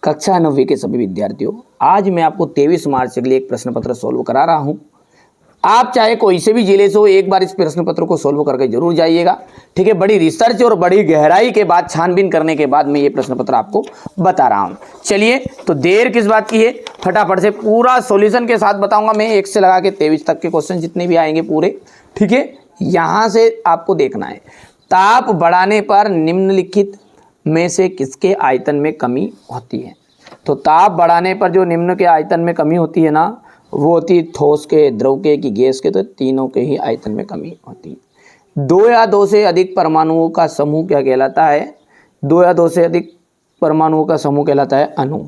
कक्षा 9वीं के सभी विद्यार्थियों, आज मैं आपको 23 मार्च के लिए एक प्रश्न पत्र सोल्व करा रहा हूं। आप चाहे कोई से भी जिले से हो, एक बार इस प्रश्न पत्र को सोल्व करके जरूर जाइएगा। ठीक है, बड़ी रिसर्च और बड़ी गहराई के बाद, छानबीन करने के बाद मैं ये प्रश्न पत्र आपको बता रहा हूं। चलिए, तो देर किस बात की है, फटाफट से पूरा सॉल्यूशन के साथ बताऊंगा मैं। 1 से लगा के 23 तक के क्वेश्चन जितने भी आएंगे पूरे। ठीक है, यहां से आपको देखना है, ताप बढ़ाने पर निम्नलिखित में से किसके आयतन में कमी होती है। तो ताप बढ़ाने पर जो निम्न के आयतन में कमी होती है ना, वो होती है ठोस के, द्रव के, कि गैस के। तो तीनों के ही आयतन में कमी होती है। 2 या 2 से अधिक परमाणुओं का समूह क्या कहलाता है? 2 या 2 से अधिक परमाणुओं का समूह कहलाता है अणु।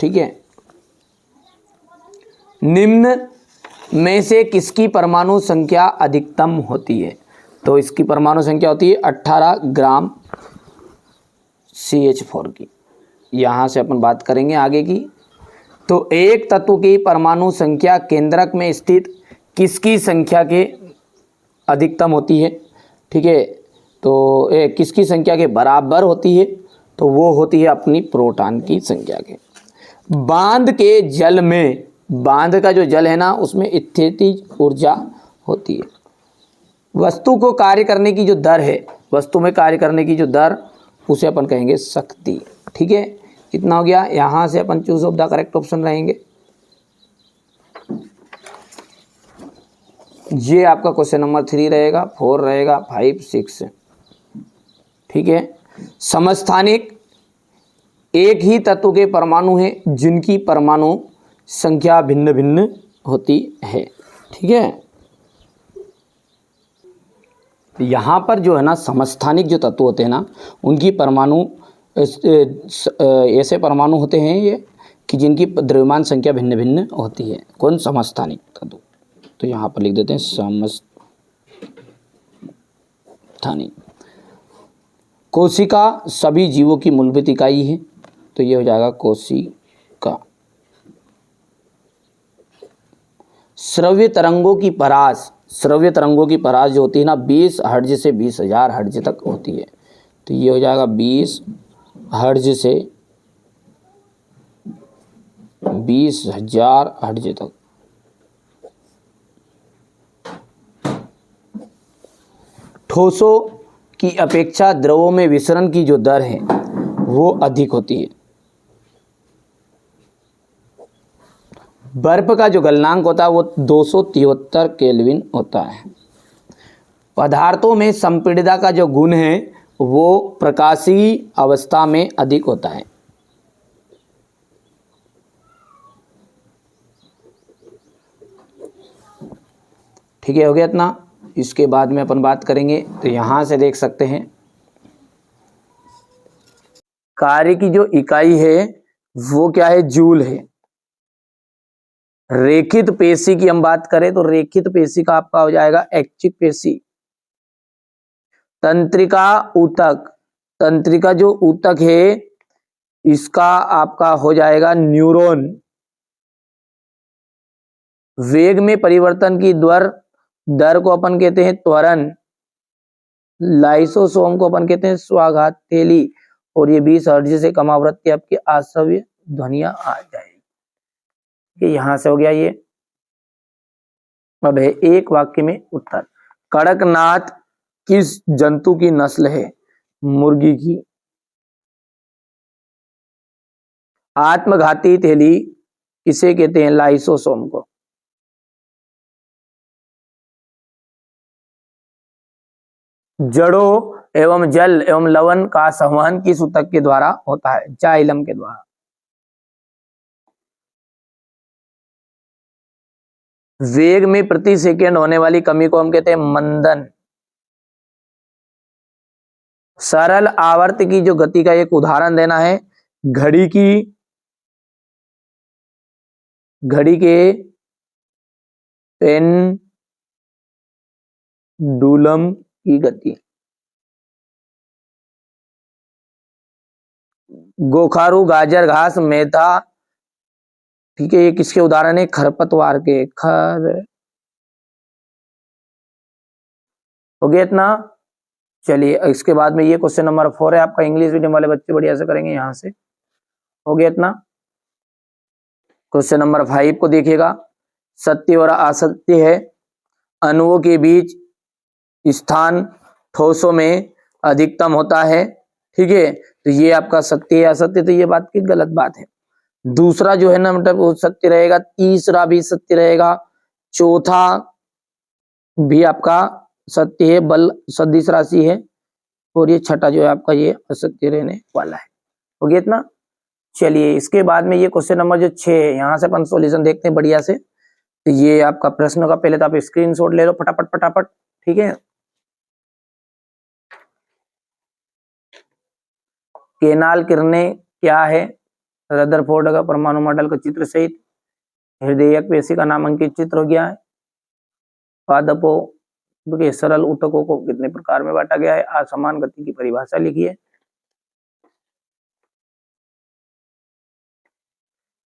ठीक है, निम्न में से किसकी परमाणु संख्या अधिकतम होती है? तो इसकी परमाणु संख्या होती है 18 ग्राम CH4 की। यहां से अपन बात करेंगे आगे की। तो एक तत्व की परमाणु संख्या केंद्रक में स्थित किसकी संख्या के अधिकतम होती है? ठीक है, तो किसकी संख्या के बराबर होती है? तो वो होती है अपनी प्रोटॉन की संख्या के। बांध के जल में, बांध का जो जल है ना, उसमें स्थितिज ऊर्जा होती है। वस्तु को कार्य करने की जो दर है, वस्तु में कार्य करने की जो दर, उसे अपन कहेंगे शक्ति। ठीक है, कितना हो गया? यहां से अपन choose of the correct option रहेंगे। ये आपका क्वेश्चन नंबर 3 रहेगा, 4 रहेगा, 5, 6। ठीक है, समस्थानिक एक ही तत्व के परमाणु हैं जिनकी परमाणु संख्या भिन्न भिन्न होती है। ठीक है, यहाँ पर जो है ना, समस्थानिक जो तत्व होते हैं ना, उनकी परमाणु ऐसे परमाणु होते हैं ये कि जिनकी द्रव्यमान संख्या भिन्न भिन्न होती है। कौन? समस्थानिक तत्व। तो यहाँ पर लिख देते हैं समस्थानिक। कोशिका सभी जीवों की मूलभूत इकाई है, तो ये हो जाएगा कोशिका। श्रव्य तरंगों की परास, श्रव्य तरंगों की परास जो होती है ना, 20 हर्ट्ज से 20,000 हर्ट्ज तक होती है। तो ये हो जाएगा 20 हर्ट्ज से 20,000 हर्ट्ज तक। ठोसों की अपेक्षा द्रवों में विसरण की जो दर है वो अधिक होती है। बर्फ का जो गलनांक होता है वो 273 केल्विन होता है। पदार्थों में संपीड़ितता का जो गुण है वो प्रकाशीय अवस्था में अधिक होता है। ठीक है, हो गया इतना। इसके बाद में अपन बात करेंगे, तो यहां से देख सकते हैं कार्य की जो इकाई है वो क्या है? जूल है। रेखित पेशी की हम बात करें तो रेखित पेशी का आपका हो जाएगा ऐच्छिक पेशी। तंत्रिका ऊतक, तंत्रिका जो ऊतक है इसका आपका हो जाएगा न्यूरॉन। वेग में परिवर्तन की दर को अपन कहते हैं त्वरण। लाइसोसोम को अपन कहते हैं स्वाघात थैली। और ये 20 हर्ट्ज से कम आवृत्ति आपकी आश्रव्य ध्वनियां आ जाएगी। यहां से हो गया ये। अब है एक वाक्य में उत्तर। कड़कनाथ किस जंतु की नस्ल है? मुर्गी की। आत्मघाती थैली किसे कहते हैं? लाइसोसोम को। जड़ों एवं जल एवं लवण का संवहन किस ऊतक के द्वारा होता है? जाइलम के द्वारा। वेग में प्रति सेकंड होने वाली कमी को हम कहते हैं मंदन। सरल आवर्त की जो गति का एक उदाहरण देना है, घड़ी की, घड़ी के पेंडुलम की गति। गोखारू, गाजर घास, मेधा। ठीक है, ये किसके उदाहरण है? खरपतवार के। हो गया इतना। चलिए, इसके बाद में ये क्वेश्चन नंबर 4 है आपका। इंग्लिश मीडियम वाले बच्चे बढ़िया से करेंगे यहां से। हो गया इतना। क्वेश्चन नंबर 5 को देखिएगा, सत्य और असत्य है, अणुओं के बीच स्थान ठोसों में अधिकतम होता है, ठीक है, तो ये आपका सत्य है। असत्य तो ये बात की गलत बात है। दूसरा जो है ना मतलब वो सत्य रहेगा, तीसरा भी सत्य रहेगा, चौथा भी आपका सत्य है, बल सदिश राशि है, और ये छठा जो है आपका ये असत्य रहने वाला है। हो गया इतना। चलिए इसके बाद में ये क्वेश्चन नंबर जो 6 है, यहाँ से अपन सॉल्यूशन देखते हैं बढ़िया से। तो ये आपका प्रश्न का पहले तो आप स्क्रीनशॉट ले लो फटाफट फटाफट, ठीक है। केनाल किरणें क्या है? रदरफोर्ड का परमाणु मॉडल का चित्र सहित हृदयक पेशी का नामांकित चित्र हो गया है। पादपों के सरल ऊतकों को कितने प्रकार में बांटा गया है? असमान गति की परिभाषा लिखिए।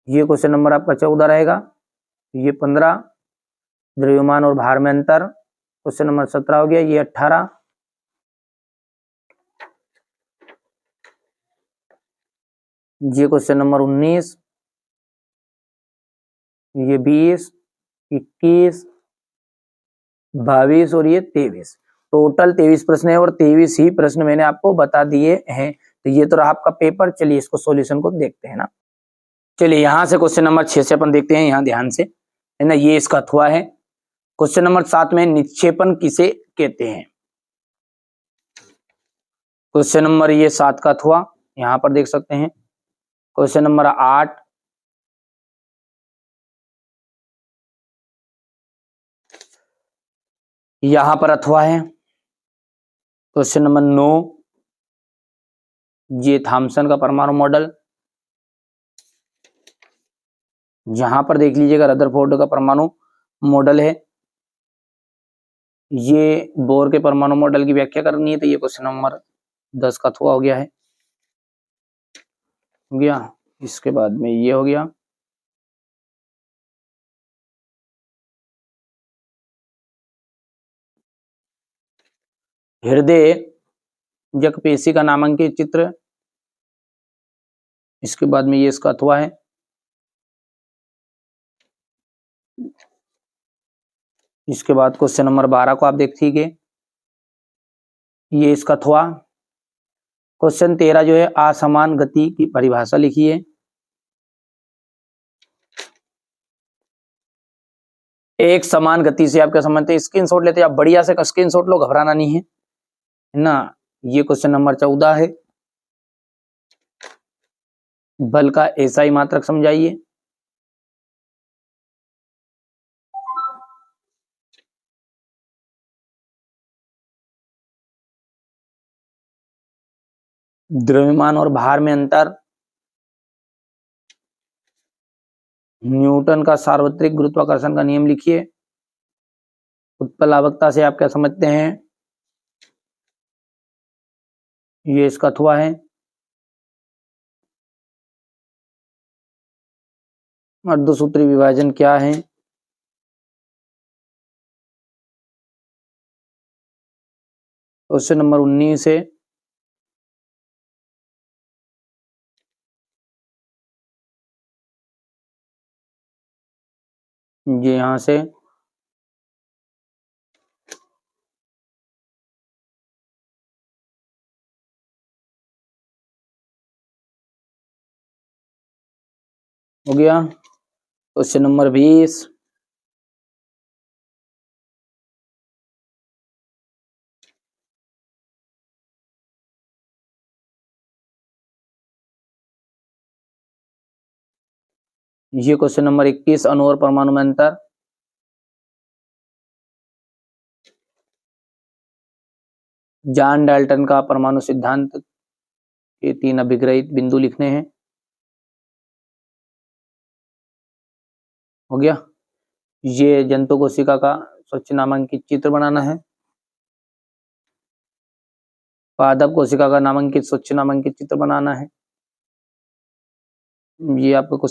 ये क्वेश्चन नंबर आपका 14 रहेगा। ये 15 द्रव्यमान और भार में अंतर, क्वेश्चन नंबर 17 हो गया। ये 18, ये क्वेश्चन नंबर 19, ये 20, 21, 22 और ये 23। टोटल 23 प्रश्न है और 23 ही प्रश्न मैंने आपको बता दिए हैं। तो ये तो रहा आपका पेपर। चलिए इसको सॉल्यूशन को देखते हैं ना। चलिए यहां से क्वेश्चन नंबर 6 से अपन देखते हैं, यहाँ ध्यान से, है ना। ये इसका अथवा है। क्वेश्चन नंबर 7 में निक्षेपण किसे कहते हैं? क्वेश्चन नंबर ये 7 का अथवा यहां पर देख सकते हैं। क्वेश्चन नंबर 8, यहां पर अथवा है। क्वेश्चन नंबर 9, ये थॉमसन का परमाणु मॉडल, जहां पर देख लीजिएगा रदरफोर्ड का परमाणु मॉडल है। ये बोर के परमाणु मॉडल की व्याख्या करनी है, तो ये क्वेश्चन नंबर 10 का अथवा हो गया है। हो गया। इसके बाद में ये हो गया। हृदय जक पेशी का नामांकित चित्र, इसके बाद में ये इसका अथवा है। इसके बाद क्वेश्चन नंबर 12 को आप देखिए, ये इसका अथवा। क्वेश्चन 13 जो है असमान गति की परिभाषा लिखिए। एक समान गति से आप क्या समझते हैं? स्क्रीनशॉट लेते हैं आप, बढ़िया से स्क्रीनशॉट लो, घबराना नहीं है ना। ये क्वेश्चन नंबर 14 है। बल का एसआई मात्रक समझाइए। द्रव्यमान और भार में अंतर, न्यूटन का सार्वत्रिक गुरुत्वाकर्षण का नियम लिखिए। उत्प्लावकता से आप क्या समझते हैं? ये इसका अथवा है। अर्धसूत्री विभाजन क्या है? क्वेश्चन नंबर 19 है। ये यहां से हो गया। क्वेश्चन नंबर 20, ये क्वेश्चन नंबर 21, अणु और परमाणु में अंतर। जॉन डाल्टन का परमाणु सिद्धांत के 3 अभिग्रहित बिंदु लिखने हैं। हो गया। ये जंतु कोशिका का स्वच्छ नामांकित चित्र बनाना है। पादप कोशिका का नामांकित स्वच्छ नामांकित चित्र बनाना है। ये आपको